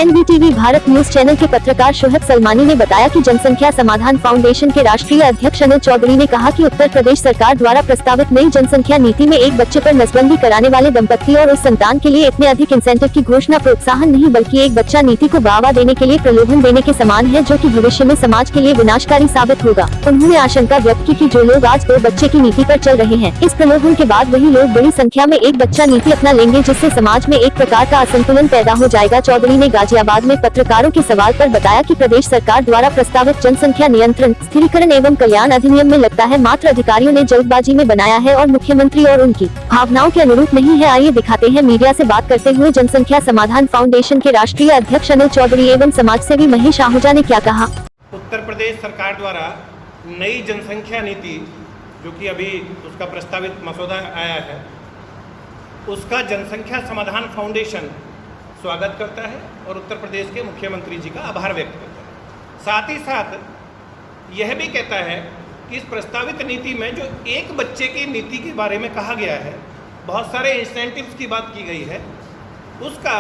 NDTV Bharat news channel के पत्रकार शोहब सलमानी ने बताया कि जनसंख्या समाधान फाउंडेशन के राष्ट्रीय अध्यक्ष अनिल चौधरी ने कहा कि उत्तर प्रदेश सरकार द्वारा प्रस्तावित नई जनसंख्या नीति में एक बच्चे पर नसबंदी कराने वाले दंपत्ति और उस संतान के लिए इतने अधिक इंसेंटिव की घोषणा प्रोत्साहन नहीं बल्कि एक बच्चा नीति को बढ़ावा देने के लिए प्रलोभन देने के समान है, जो कि भविष्य में समाज के लिए विनाशकारी साबित होगा। उन्होंने आशंका व्यक्त की कि जो लोग आज 2 बच्चे की नीति पर चल रहे हैं, इस प्रलोभन के बाद वही लोग बड़ी संख्या में एक बच्चा नीति अपना लेंगे, जिससे समाज में एक प्रकार का असंतुलन पैदा हो जाएगा। चौधरी ने गाजियाबाद में पत्रकारों के सवाल पर बताया कि प्रदेश सरकार द्वारा प्रस्तावित जनसंख्या नियंत्रण, स्थिरीकरण एवं कल्याण अधिनियम में लगता है मात्र अधिकारियों ने जल्दबाजी में बनाया है और मुख्यमंत्री और उनकी भावनाओं के अनुरूप नहीं है। आइए दिखाते हैं। मीडिया से बात करते हुए जनसंख्या समाधान फाउंडेशन के राष्ट्रीय अध्यक्ष अनिल चौधरी एवं समाजसेवी महेश आहूजा ने क्या कहा। उत्तर प्रदेश सरकार द्वारा नई जनसंख्या नीति, जो कि अभी उसका प्रस्तावित मसौदा आया है, उसका जनसंख्या समाधान फाउंडेशन स्वागत करता है और उत्तर प्रदेश के मुख्यमंत्री जी का आभार व्यक्त करता है। साथ ही साथ यह भी कहता है कि इस प्रस्तावित नीति में जो एक बच्चे की नीति के बारे में कहा गया है, बहुत सारे इंसेंटिव्स की बात की गई है, उसका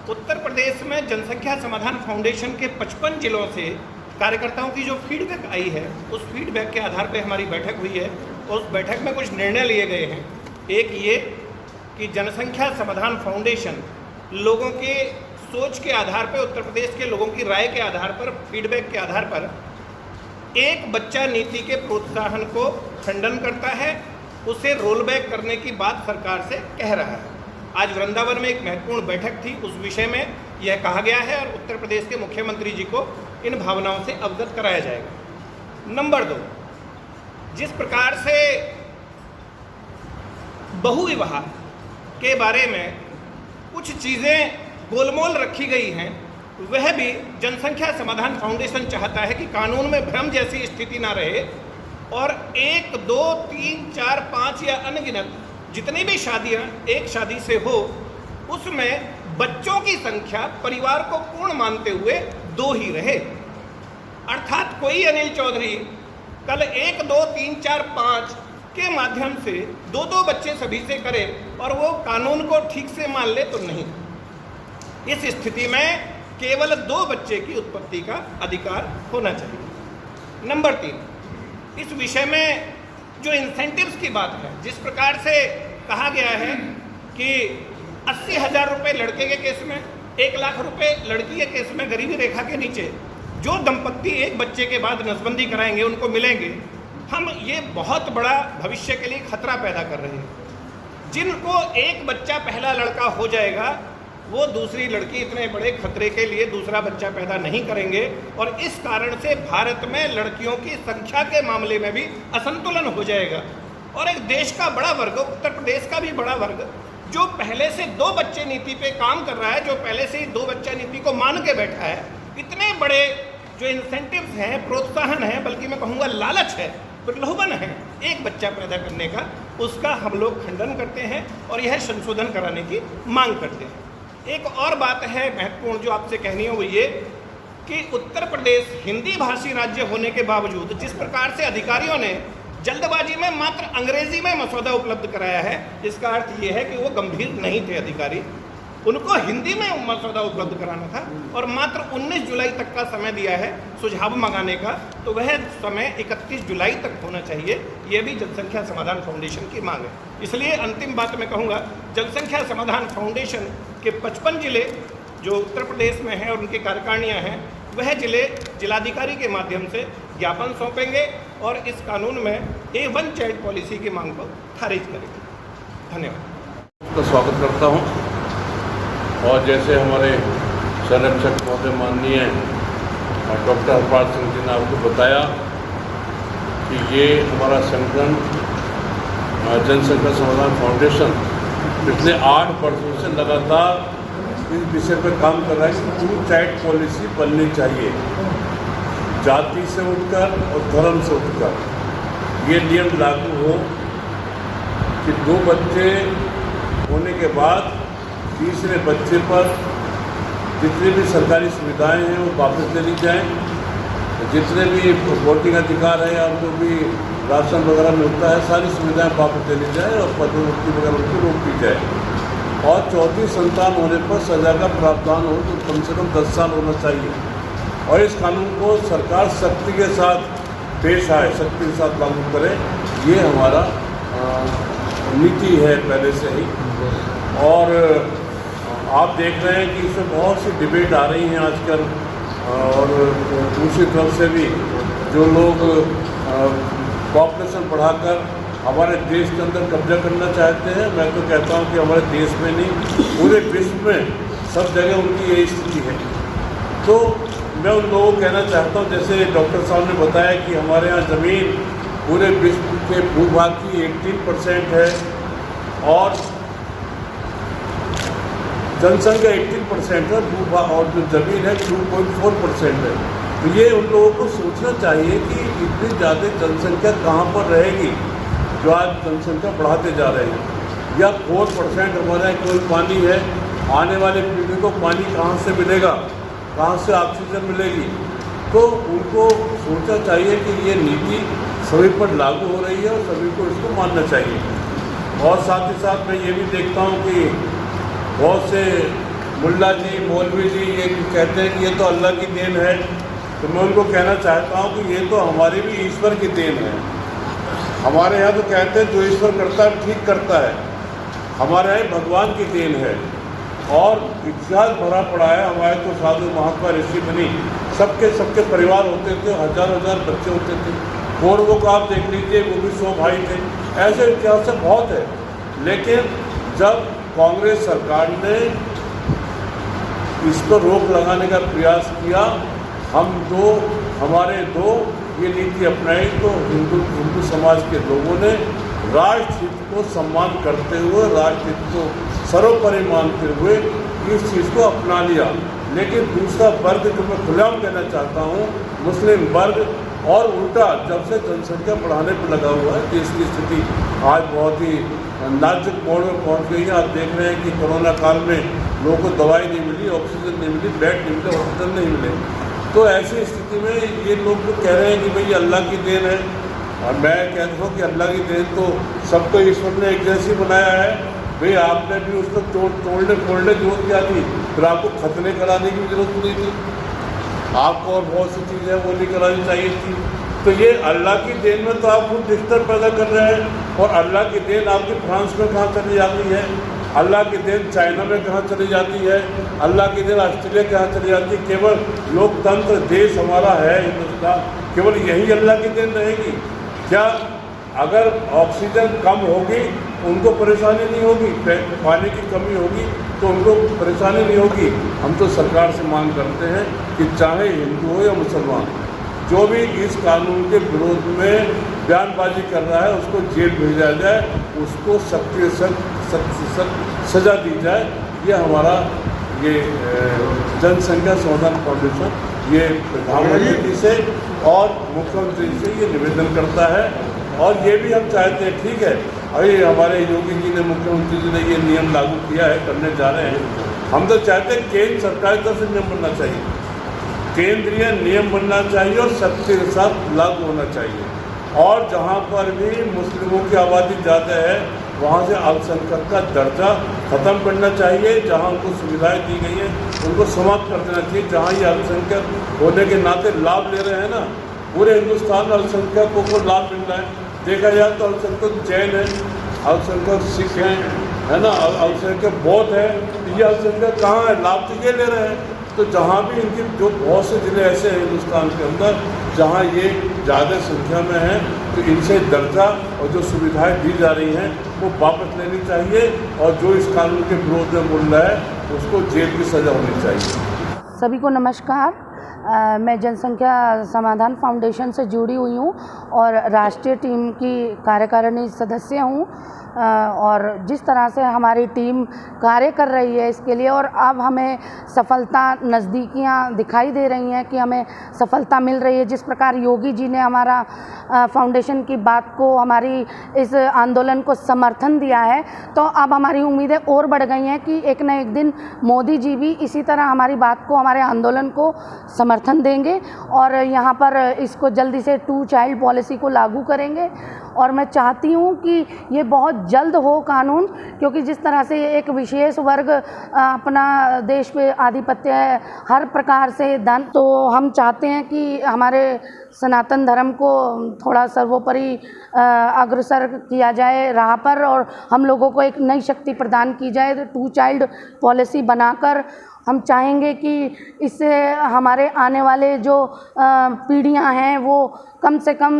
उत्तर प्रदेश में जनसंख्या समाधान फाउंडेशन के 55 जिलों से कार्यकर्ताओं की जो फीडबैक आई है, उस फीडबैक के आधार पर हमारी बैठक हुई है और उस बैठक में कुछ निर्णय लिए गए हैं। एक ये कि जनसंख्या समाधान फाउंडेशन लोगों के सोच के आधार पर, उत्तर प्रदेश के लोगों की राय के आधार पर, फीडबैक के आधार पर एक बच्चा नीति के प्रोत्साहन को खंडन करता है, उसे रोल बैक करने की बात सरकार से कह रहा है। आज वृंदावन में एक महत्वपूर्ण बैठक थी, उस विषय में यह कहा गया है और उत्तर प्रदेश के मुख्यमंत्री जी को इन भावनाओं से अवगत कराया जाएगा। नंबर 2, जिस प्रकार से बहुविवाह के बारे में कुछ चीज़ें गोलमोल रखी गई हैं, वह भी जनसंख्या समाधान फाउंडेशन चाहता है कि कानून में भ्रम जैसी स्थिति ना रहे और 1, 2, 3, 4, 5 या अनगिनत जितनी भी शादियां एक शादी से हो, उसमें बच्चों की संख्या परिवार को पूर्ण मानते हुए 2 ही रहे। अर्थात कोई अनिल चौधरी कल 1, 2, 3, 4, 5 के माध्यम से 2-2 बच्चे सभी से करे और वो कानून को ठीक से मान ले तो नहीं। इस स्थिति में केवल 2 बच्चे की उत्पत्ति का अधिकार होना चाहिए। नंबर 3, इस विषय में जो इंसेंटिव्स की बात है, जिस प्रकार से कहा गया है कि 80,000 रुपये लड़के के केस में, 1 लाख रुपये लड़की के केस में, गरीबी रेखा के नीचे जो दंपत्ति एक बच्चे के बाद नसबंदी कराएंगे उनको मिलेंगे, हम ये बहुत बड़ा भविष्य के लिए खतरा पैदा कर रहे हैं। जिनको एक बच्चा पहला लड़का हो जाएगा, वो दूसरी लड़की इतने बड़े खतरे के लिए दूसरा बच्चा पैदा नहीं करेंगे और इस कारण से भारत में लड़कियों की संख्या के मामले में भी असंतुलन हो जाएगा और एक देश का बड़ा वर्ग, उत्तर प्रदेश का भी बड़ा वर्ग, जो पहले से 2 बच्चे नीति पे काम कर रहा है, जो पहले से ही 2 बच्चा नीति को मान के बैठा है, इतने बड़े जो इंसेंटिव्स हैं, प्रोत्साहन है, बल्कि मैं कहूँगा लालच है, प्रलोभन है एक बच्चा पैदा करने का, उसका हम लोग खंडन करते हैं और यह संशोधन कराने की मांग करते हैं। एक और बात है महत्वपूर्ण जो आपसे कहनी है, वो ये कि उत्तर प्रदेश हिंदी भाषी राज्य होने के बावजूद जिस प्रकार से अधिकारियों ने जल्दबाजी में मात्र अंग्रेजी में मसौदा उपलब्ध कराया है, इसका अर्थ ये है कि वो गंभीर नहीं थे अधिकारी। उनको हिंदी में मसौदा उपलब्ध कराना था और मात्र 19 जुलाई तक का समय दिया है सुझाव मंगाने का, तो वह समय 31 जुलाई तक होना चाहिए। यह भी जनसंख्या समाधान फाउंडेशन की मांग है। इसलिए अंतिम बात मैं कहूँगा, जनसंख्या समाधान फाउंडेशन के 55 जिले जो उत्तर प्रदेश में हैं और उनकी कार्यकारिणियाँ हैं, वह जिले जिलाधिकारी के माध्यम से ज्ञापन सौंपेंगे और इस कानून में A1 चाइल्ड पॉलिसी की मांग को खारिज करेंगे। धन्यवाद। तो स्वागत करता हूँ और जैसे हमारे संरक्षक महोदय माननीय डॉक्टर हरपाल सिंह जी ने आपको बताया कि ये हमारा संगठन जनसंख्या समाधान फाउंडेशन पिछले 8 वर्षों से लगातार इस विषय पर काम कर रहा है कि 2 चाइल्ड पॉलिसी बननी चाहिए, जाति से उठकर और धर्म से उठकर ये नियम लागू हो कि 2 बच्चे होने के बाद तीसरे बच्चे पर जितनी भी सरकारी सुविधाएं हैं वो वापस ले ली जाएँ, जितने भी वोटिंग अधिकार है या जो भी राशन वगैरह मिलता है, सारी सुविधाएं वापस ले ली जाए और पदोन्नति वगैरह उनको रोक दी जाए। और चौथी संतान होने पर सजा का प्रावधान हो तो कम से कम 10 साल होना चाहिए। और इस कानून को सरकार सख्ती के साथ पेश आए, सख्ती के साथ लागू करे, ये हमारा नीति है पहले से ही। और आप देख रहे हैं कि इसमें बहुत सी डिबेट आ रही हैं आजकल, और दूसरी तरफ से भी जो लोग पॉपुलेशन बढ़ाकर हमारे देश के अंदर कब्जा करना चाहते हैं, मैं तो कहता हूं कि हमारे देश में नहीं पूरे विश्व में सब जगह उनकी यही स्थिति है। तो मैं उन लोगों को कहना चाहता हूं, जैसे डॉक्टर साहब ने बताया कि हमारे यहाँ ज़मीन पूरे विश्व के भूभाग की 18% है और जनसंख्या 18% है, भूभाग और जो ज़मीन है 2.4% है। तो ये उन लोगों को सोचना चाहिए कि इतनी ज़्यादा जनसंख्या कहाँ पर रहेगी जो आज जनसंख्या बढ़ाते जा रहे हैं। या 4% हमारे यहाँ कोई पानी है, आने वाले पीढ़ी को पानी कहाँ से मिलेगा, कहाँ से ऑक्सीजन मिलेगी। तो उनको सोचना चाहिए कि ये नीति सभी पर लागू हो रही है और सभी को इसको मानना चाहिए। और साथ ही साथ मैं ये भी देखता हूँ कि बहुत से मुल्ला जी, मौलवी जी ये कहते हैं कि ये तो अल्लाह की देन है। तो मैं उनको कहना चाहता हूँ कि ये तो हमारी भी ईश्वर की देन है। हमारे यहाँ तो कहते हैं जो ईश्वर करता है ठीक करता है, हमारे यहाँ भगवान की देन है। और इतिहास भरा पड़ा है, हमारे तो साधु महात्मा ऋषि मुनि सबके परिवार होते थे, हजार बच्चे होते थे। कौरवों को आप देख लीजिए, वो भी 100 भाई थे। ऐसे इतिहास से बहुत है। लेकिन जब कांग्रेस सरकार ने इस पर रोक लगाने का प्रयास किया, हमारे दो ये नीति अपनाई, तो हिंदू समाज के लोगों ने राष्ट्रहित को सम्मान करते हुए, राष्ट्रहित को सर्वोपरि मानते हुए इस चीज़ को अपना लिया। लेकिन दूसरा वर्ग जो मैं खुलेआम कहना चाहता हूँ, मुस्लिम वर्ग और उल्टा जब से जनसंख्या बढ़ाने पर लगा हुआ है, देश की स्थिति आज बहुत ही नाजुक मोड़ में पहुँच गई है। आप देख रहे हैं कि कोरोना काल में लोगों को दवाई नहीं मिली, ऑक्सीजन नहीं मिली, बेड नहीं मिले, हॉस्पिटल नहीं मिले। तो ऐसी स्थिति में ये लोग तो कह रहे हैं कि भाई अल्लाह की देन है, और मैं कहता हूँ कि अल्लाह की देन तो सबको ईश्वर ने एक जैसी बनाया है। भाई आपने भी उसको तोड़ने फोड़ने जरूरत क्या थी, फिर आपको खतने कराने की जरूरत नहीं थी, आपको और बहुत सी चीज़ें वो नहीं करानी चाहिए थी। तो ये अल्लाह की देन में तो आप खुद डिस्टर्ब पैदा कर रहे हैं। और अल्लाह की देन आपकी फ्रांस में कहाँ चली जाती है, अल्लाह की देन चाइना में कहाँ चली जाती है, अल्लाह की देन ऑस्ट्रेलिया कहाँ चली जाती है। केवल लोकतंत्र देश हमारा है हिंदुस्तान, केवल यही अल्लाह की देन रहेगी क्या? अगर ऑक्सीजन कम होगी उनको परेशानी नहीं होगी, पानी की कमी होगी तो उनको परेशानी नहीं होगी। हम तो सरकार से मांग करते हैं कि चाहे हिंदू हो या मुसलमान, जो भी इस कानून के विरोध में बयानबाजी कर रहा है उसको जेल भेजा जाए, उसको सख्त से सख्त सजा दी जाए। ये हमारा ये जनसंख्या समाधान फाउंडेशन ये प्रधानमंत्री से और मुख्यमंत्री से ये निवेदन करता है। और ये भी हम चाहते हैं, ठीक है अभी हमारे योगी जी ने, मुख्यमंत्री जी ने ये नियम लागू किया है, करने जा रहे हैं। हम तो चाहते हैं केंद्र सरकार की तरफ से नियम बनना चाहिए, केंद्रीय नियम बनना चाहिए और सख्ती के साथ लागू होना चाहिए। और जहाँ पर भी मुस्लिमों की आबादी ज़्यादा है वहाँ से अल्पसंख्यक का दर्जा ख़त्म करना चाहिए। जहाँ उनको सुविधाएं दी गई हैं उनको समाप्त कर देना चाहिए। जहाँ ये अल्पसंख्यक होने के नाते लाभ ले रहे हैं ना, पूरे हिंदुस्तान में अल्पसंख्यकों को लाभ मिल रहा है। देखा जाए तो अल्पसंख्यक जैन है, अल्पसंख्यक सिख हैं, है ना, अल्पसंख्यक बौद्ध है। ये अल्पसंख्यक कहाँ है, लाभ तो ये ले रहे हैं। तो जहाँ भी इनके जो बहुत से ज़िले ऐसे हैं हिंदुस्तान के अंदर जहाँ ये ज़्यादा संख्या में हैं, तो इनसे दर्जा और जो सुविधाएं दी जा रही हैं वो वापस लेनी चाहिए। और जो इस कानून के विरोध में बोल रहा है उसको जेल की सज़ा होनी चाहिए। सभी को नमस्कार। मैं जनसंख्या समाधान फाउंडेशन से जुड़ी हुई हूँ और राष्ट्रीय टीम की कार्यकारिणी सदस्य हूँ। और जिस तरह से हमारी टीम कार्य कर रही है इसके लिए, और अब हमें सफलता नज़दीकियाँ दिखाई दे रही हैं कि हमें सफलता मिल रही है। जिस प्रकार योगी जी ने हमारा फाउंडेशन की बात को, हमारी इस आंदोलन को समर्थन दिया है, तो अब हमारी उम्मीदें और बढ़ गई हैं कि एक न एक दिन मोदी जी भी इसी तरह हमारी बात को, हमारे आंदोलन को समर्थन देंगे और यहाँ पर इसको जल्दी से 2 चाइल्ड पॉलिसी को लागू करेंगे। और मैं चाहती हूँ कि ये बहुत जल्द हो कानून, क्योंकि जिस तरह से एक विशेष वर्ग अपना देश पे आधिपत्य है हर प्रकार से धन, तो हम चाहते हैं कि हमारे सनातन धर्म को थोड़ा सर्वोपरि अग्रसर किया जाए राह पर और हम लोगों को एक नई शक्ति प्रदान की जाए। तो 2 चाइल्ड पॉलिसी बनाकर हम चाहेंगे कि इससे हमारे आने वाले जो पीढ़ियां हैं वो कम से कम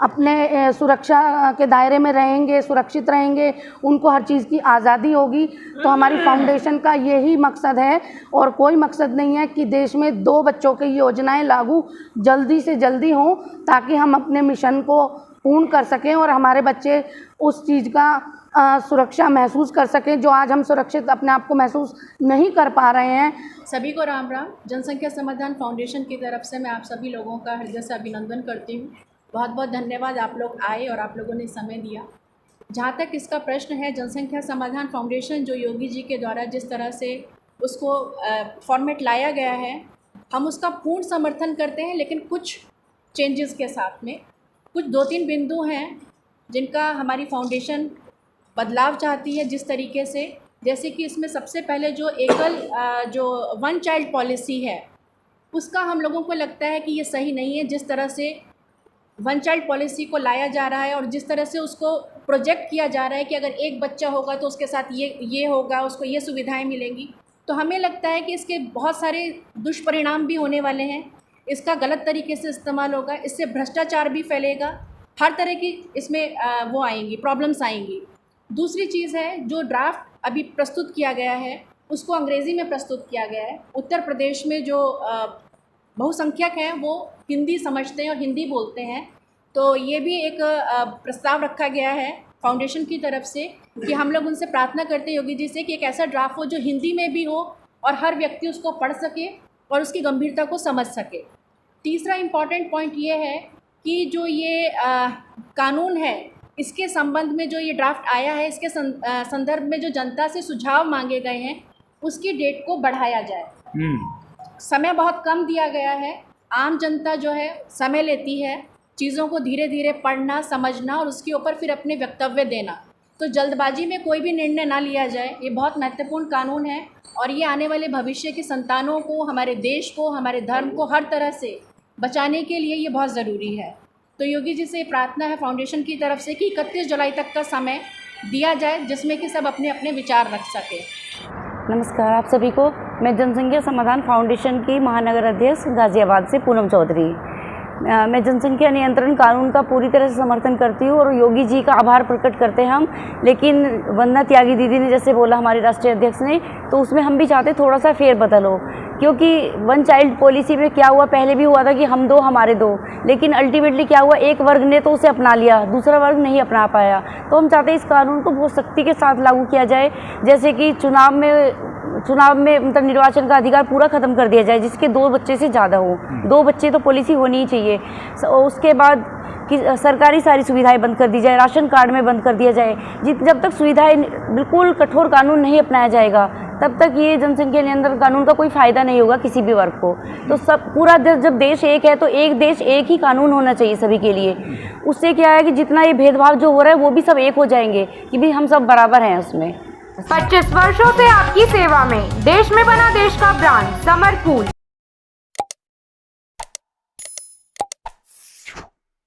अपने सुरक्षा के दायरे में रहेंगे, सुरक्षित रहेंगे, उनको हर चीज़ की आज़ादी होगी। तो हमारी फाउंडेशन का यही मकसद है और कोई मकसद नहीं है कि देश में 2 बच्चों की योजनाएं लागू जल्दी से जल्दी हों, ताकि हम अपने मिशन को पूर्ण कर सकें और हमारे बच्चे उस चीज़ का सुरक्षा महसूस कर सकें जो आज हम सुरक्षित अपने आप को महसूस नहीं कर पा रहे हैं। सभी को राम राम। जनसंख्या समाधान फाउंडेशन की तरफ से मैं आप सभी लोगों का हृदय से अभिनंदन करती हूँ। बहुत बहुत धन्यवाद, आप लोग आए और आप लोगों ने समय दिया। जहाँ तक इसका प्रश्न है, जनसंख्या समाधान फाउंडेशन जो योगी जी के द्वारा जिस तरह से उसको फॉर्मेट लाया गया है, हम उसका पूर्ण समर्थन करते हैं, लेकिन कुछ चेंजेस के साथ में। कुछ 2-3 बिंदु हैं जिनका हमारी फाउंडेशन बदलाव चाहती है। जिस तरीके से, जैसे कि इसमें सबसे पहले जो जो 1 चाइल्ड पॉलिसी है, उसका हम लोगों को लगता है कि ये सही नहीं है। जिस तरह से 1 चाइल्ड पॉलिसी को लाया जा रहा है और जिस तरह से उसको प्रोजेक्ट किया जा रहा है कि अगर एक बच्चा होगा तो उसके साथ ये होगा, उसको ये सुविधाएं मिलेंगी, तो हमें लगता है कि इसके बहुत सारे दुष्परिणाम भी होने वाले हैं। इसका गलत तरीके से इस्तेमाल होगा, इससे भ्रष्टाचार भी फैलेगा, हर तरह की इसमें वो आएंगी, प्रॉब्लम्स आएंगी। दूसरी चीज़ है, जो ड्राफ्ट अभी प्रस्तुत किया गया है उसको अंग्रेज़ी में प्रस्तुत किया गया है। उत्तर प्रदेश में जो बहुसंख्यक हैं वो हिंदी समझते हैं और हिंदी बोलते हैं, तो ये भी एक प्रस्ताव रखा गया है फाउंडेशन की तरफ से कि हम लोग उनसे प्रार्थना करते हैं योगी जी से कि एक ऐसा ड्राफ्ट हो जो हिंदी में भी हो और हर व्यक्ति उसको पढ़ सके और उसकी गंभीरता को समझ सके। तीसरा इम्पॉर्टेंट पॉइंट ये है कि जो ये कानून है, इसके संबंध में जो ये ड्राफ्ट आया है, इसके संदर्भ में जो जनता से सुझाव मांगे गए हैं उसकी डेट को बढ़ाया जाए। समय बहुत कम दिया गया है। आम जनता जो है समय लेती है चीज़ों को धीरे धीरे पढ़ना, समझना और उसके ऊपर फिर अपने वक्तव्य देना। तो जल्दबाजी में कोई भी निर्णय ना लिया जाए। ये बहुत महत्वपूर्ण कानून है और ये आने वाले भविष्य की संतानों को, हमारे देश को, हमारे धर्म को हर तरह से बचाने के लिए ये बहुत ज़रूरी है। तो योगी जी से प्रार्थना है फाउंडेशन की तरफ से कि 31 जुलाई तक का समय दिया जाए जिसमें कि सब अपने अपने विचार रख सके। नमस्कार आप सभी को। मैं जनसंख्या समाधान फाउंडेशन की महानगर अध्यक्ष गाज़ियाबाद से पूनम चौधरी। मैं जनसंख्या नियंत्रण कानून का पूरी तरह से समर्थन करती हूँ और योगी जी का आभार प्रकट करते हैं हम। लेकिन वंदना त्यागी दीदी ने जैसे बोला हमारे राष्ट्रीय अध्यक्ष ने, तो उसमें हम भी चाहते थोड़ा सा फेरबदल हो, क्योंकि 1 चाइल्ड पॉलिसी में क्या हुआ, पहले भी हुआ था कि हम 2 हमारे 2, लेकिन अल्टीमेटली क्या हुआ, एक वर्ग ने तो उसे अपना लिया, दूसरा वर्ग नहीं अपना पाया। तो हम चाहते हैं इस कानून को बहुत सख्ती के साथ लागू किया जाए, जैसे कि चुनाव में मतलब निर्वाचन का अधिकार पूरा ख़त्म कर दिया जाए जिसके 2 बच्चे से ज़्यादा हो। 2 बच्चे तो पॉलिसी होनी ही चाहिए। उसके बाद कि सरकारी सारी सुविधाएं बंद कर दी जाए, राशन कार्ड में बंद कर दिया जाए। जब तक सुविधाएं बिल्कुल कठोर कानून नहीं अपनाया जाएगा तब तक ये जनसंख्या नियंत्रण कानून का कोई फ़ायदा नहीं होगा किसी भी वर्ग को। तो सब पूरा जब देश एक है तो एक देश एक ही कानून होना चाहिए सभी के लिए। उससे क्या है कि जितना ये भेदभाव जो हो रहा है वो भी सब एक हो जाएंगे कि भी हम सब बराबर हैं उसमें। 25 वर्षों से आपकी सेवा में देश में बना देश का ब्रांड समर कूल।